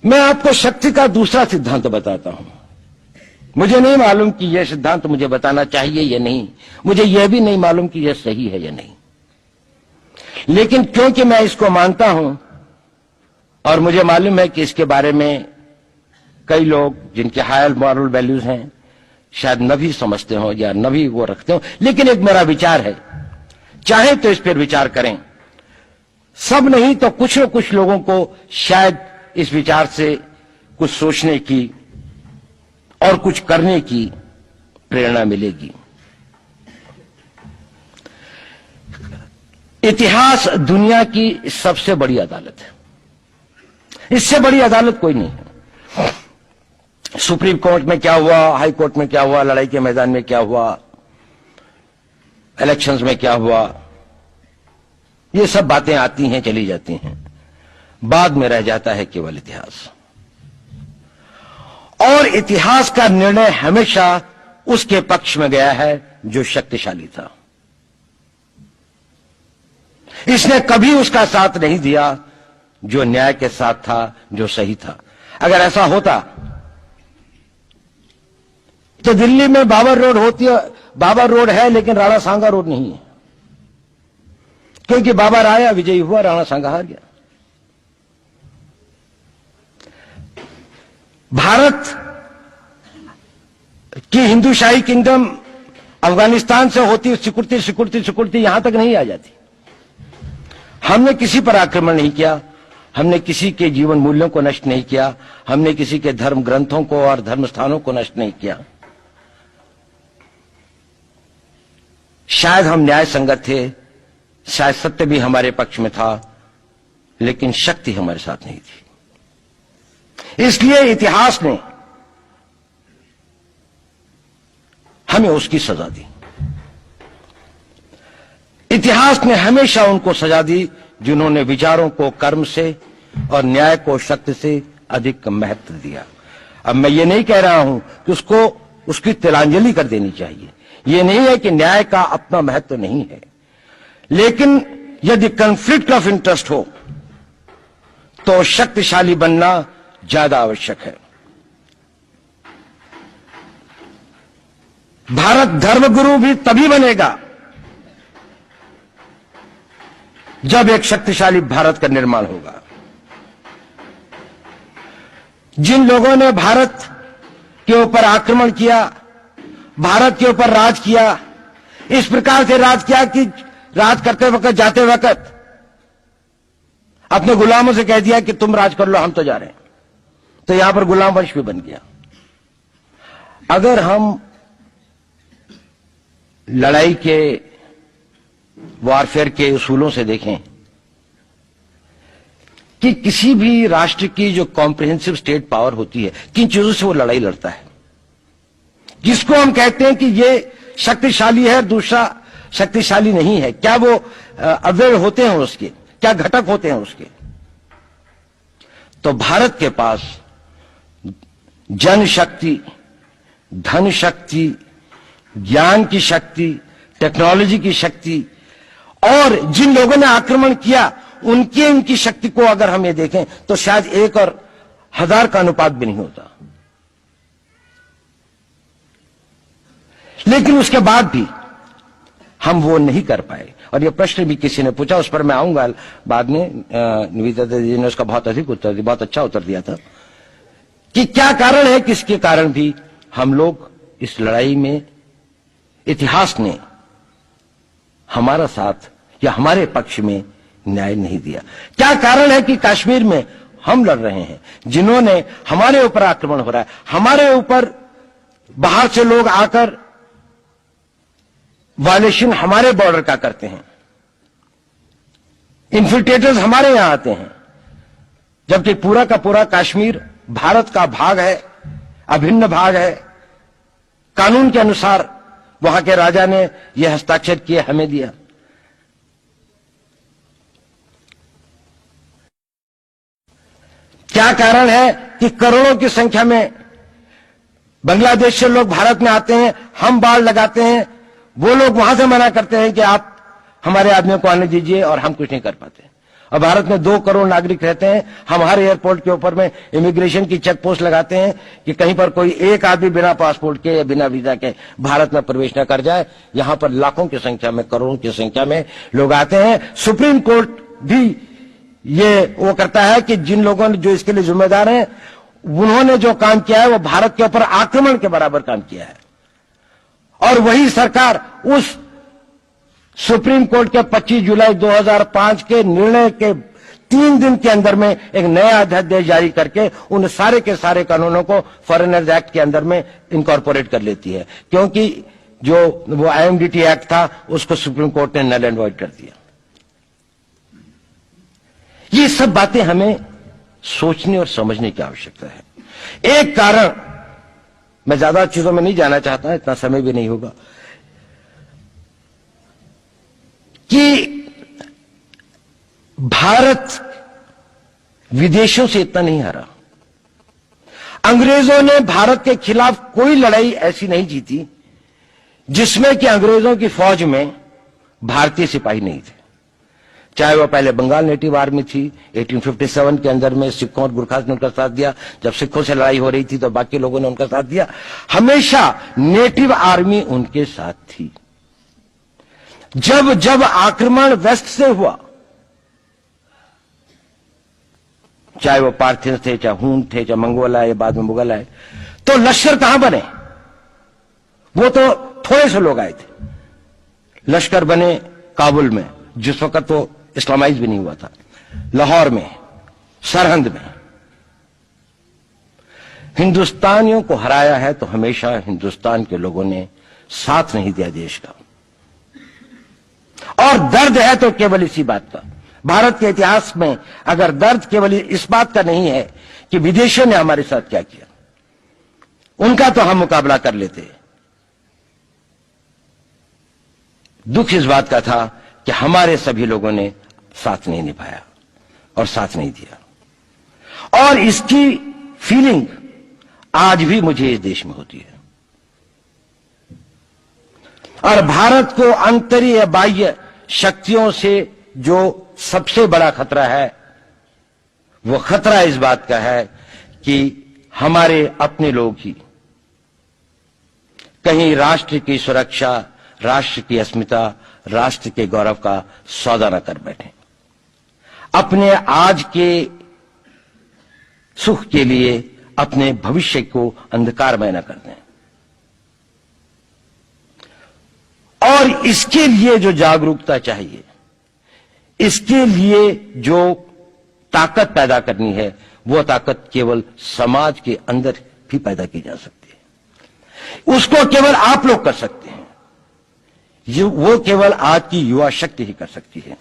मैं आपको शक्ति का दूसरा सिद्धांत बताता हूं। मुझे नहीं मालूम कि यह सिद्धांत मुझे बताना चाहिए या नहीं, मुझे यह भी नहीं मालूम कि यह सही है या नहीं, लेकिन क्योंकि मैं इसको मानता हूं और मुझे मालूम है कि इसके बारे में कई लोग जिनके हायर मॉरल वैल्यूज हैं शायद न भी समझते हो या न भी वो रखते हो, लेकिन एक मेरा विचार है, चाहे तो इस पर विचार करें। सब नहीं तो कुछ न कुछ लोगों को शायद इस विचार से कुछ सोचने की और कुछ करने की प्रेरणा मिलेगी। इतिहास दुनिया की सबसे बड़ी अदालत है, इससे बड़ी अदालत कोई नहीं है। सुप्रीम कोर्ट में क्या हुआ, हाई कोर्ट में क्या हुआ, लड़ाई के मैदान में क्या हुआ, इलेक्शंस में क्या हुआ, ये सब बातें आती हैं चली जाती हैं, बाद में रह जाता है केवल इतिहास। और इतिहास का निर्णय हमेशा उसके पक्ष में गया है जो शक्तिशाली था। इसने कभी उसका साथ नहीं दिया जो न्याय के साथ था, जो सही था। अगर ऐसा होता तो दिल्ली में बाबर रोड होती है, बाबर रोड है लेकिन राणा सांगा रोड नहीं है, क्योंकि बाबर आया, विजयी हुआ, राणा सांगा हार गया। भारत की हिंदूशाही किंगडम अफगानिस्तान से होती सिकुड़ती सिकुड़ती सिकुड़ती यहां तक नहीं आ जाती। हमने किसी पर आक्रमण नहीं किया, हमने किसी के जीवन मूल्यों को नष्ट नहीं किया, हमने किसी के धर्म ग्रंथों को और धर्म स्थानों को नष्ट नहीं किया। शायद हम न्याय संगत थे, शायद सत्य भी हमारे पक्ष में था, लेकिन शक्ति हमारे साथ नहीं थी। इसलिए इतिहास ने हमें उसकी सजा दी। इतिहास ने हमेशा उनको सजा दी जिन्होंने विचारों को कर्म से और न्याय को शक्ति से अधिक महत्व दिया। अब मैं ये नहीं कह रहा हूं कि उसको उसकी तिलांजलि कर देनी चाहिए, ये नहीं है कि न्याय का अपना महत्व नहीं है, लेकिन यदि कॉन्फ्लिक्ट ऑफ इंटरेस्ट हो तो शक्तिशाली बनना ज्यादा आवश्यक है। भारत धर्मगुरु भी तभी बनेगा जब एक शक्तिशाली भारत का निर्माण होगा। जिन लोगों ने भारत के ऊपर आक्रमण किया, भारत के ऊपर राज किया, इस प्रकार से राज किया कि राज करते वक्त, जाते वक्त अपने गुलामों से कह दिया कि तुम राज कर लो, हम तो जा रहे हैं, तो यहां पर गुलाम वंश भी बन गया। अगर हम लड़ाई के वॉरफेयर के उसूलों से देखें कि किसी भी राष्ट्र की जो कॉम्प्रिहेंसिव स्टेट पावर होती है, किन चीजों से वो लड़ाई लड़ता है, किसको हम कहते हैं कि ये शक्तिशाली है, दूसरा शक्तिशाली नहीं है, क्या वो अव्यय होते हैं उसके, क्या घटक होते हैं उसके। तो भारत के पास जनशक्ति, धन शक्ति, ज्ञान की शक्ति, टेक्नोलॉजी की शक्ति, और जिन लोगों ने आक्रमण किया उनकी शक्ति को अगर हम ये देखें तो शायद 1 और 1000 का अनुपात भी नहीं होता। लेकिन उसके बाद भी हम वो नहीं कर पाए। और ये प्रश्न भी किसी ने पूछा, उस पर मैं आऊंगा बाद में। निवेदिता जी ने उसका बहुत अधिक उत्तर दिया, बहुत अच्छा उत्तर दिया था कि क्या कारण है, किसके कारण भी हम लोग इस लड़ाई में इतिहास ने हमारा साथ या हमारे पक्ष में न्याय नहीं दिया। क्या कारण है कि कश्मीर में हम लड़ रहे हैं, जिन्होंने हमारे ऊपर आक्रमण हो रहा है, हमारे ऊपर बाहर से लोग आकर वायलेशन हमारे बॉर्डर का करते हैं, इन्फिल्ट्रेटर्स हमारे यहां आते हैं, जबकि पूरा का पूरा कश्मीर भारत का भाग है, अभिन्न भाग है। कानून के अनुसार वहां के राजा ने यह हस्ताक्षर किए, हमें दिया। क्या कारण है कि करोड़ों की संख्या में बांग्लादेश से लोग भारत में आते हैं, हम बाड़ लगाते हैं, वो लोग वहां से मना करते हैं कि आप हमारे आदमियों को आने दीजिए, और हम कुछ नहीं कर पाते। और भारत में 2 करोड़ नागरिक रहते हैं। हम हर एयरपोर्ट के ऊपर में इमिग्रेशन की चेक पोस्ट लगाते हैं कि कहीं पर कोई एक आदमी बिना पासपोर्ट के या बिना वीजा के भारत में प्रवेश न कर जाए। यहां पर लाखों की संख्या में, करोड़ों की संख्या में लोग आते हैं। सुप्रीम कोर्ट भी ये वो करता है कि जिन लोगों ने जो इसके लिए जिम्मेदार हैं, उन्होंने जो काम किया है वो भारत के ऊपर आक्रमण के बराबर काम किया है। और वही सरकार उस सुप्रीम कोर्ट के 25 जुलाई 2005 के निर्णय के 3 दिन के अंदर में एक नया अध्यादेश जारी करके उन सारे के सारे कानूनों को फॉरेनर्स एक्ट के अंदर में इनकॉर्पोरेट कर लेती है, क्योंकि जो वो IMDT एक्ट था उसको सुप्रीम कोर्ट ने नल एंड वॉइड कर दिया। ये सब बातें हमें सोचने और समझने की आवश्यकता है। एक कारण, मैं ज्यादा चीजों में नहीं जाना चाहता, इतना समय भी नहीं होगा, कि भारत विदेशों से इतना नहीं हारा। अंग्रेजों ने भारत के खिलाफ कोई लड़ाई ऐसी नहीं जीती जिसमें कि अंग्रेजों की फौज में भारतीय सिपाही नहीं थे। चाहे वो पहले बंगाल नेटिव आर्मी थी, 1857 के अंदर में सिखों और गुरखास ने उनका साथ दिया। जब सिखों से लड़ाई हो रही थी तो बाकी लोगों ने उनका साथ दिया। हमेशा नेटिव आर्मी उनके साथ थी। जब जब आक्रमण वेस्ट से हुआ, चाहे वो पार्थियंस थे, चाहे हून थे, चाहे मंगोल आए, बाद में मुगल आए, तो लश्कर कहां बने? वो तो थोड़े से लोग आए थे। लश्कर बने काबुल में, जिस वक्त तो इस्लामाइज भी नहीं हुआ था, लाहौर में, सरहंद में। हिंदुस्तानियों को हराया है तो हमेशा हिंदुस्तान के लोगों ने साथ नहीं दिया देश का। और दर्द है तो केवल इसी बात का। भारत के इतिहास में अगर दर्द केवल इस बात का नहीं है कि विदेशियों ने हमारे साथ क्या किया, उनका तो हम मुकाबला कर लेते। दुख इस बात का था कि हमारे सभी लोगों ने साथ नहीं निभाया और साथ नहीं दिया। और इसकी फीलिंग आज भी मुझे इस देश में होती है। और भारत को आंतरिक या बाह्य शक्तियों से जो सबसे बड़ा खतरा है, वो खतरा इस बात का है कि हमारे अपने लोग ही कहीं राष्ट्र की सुरक्षा, राष्ट्र की अस्मिता, राष्ट्र के गौरव का सौदा न कर बैठे, अपने आज के सुख के लिए अपने भविष्य को अंधकारमय न कर दें। और इसके लिए जो जागरूकता चाहिए, इसके लिए जो ताकत पैदा करनी है, वो ताकत केवल समाज के अंदर भी पैदा की जा सकती है। उसको केवल आप लोग कर सकते हैं। वो केवल आज की युवा शक्ति ही कर सकती है।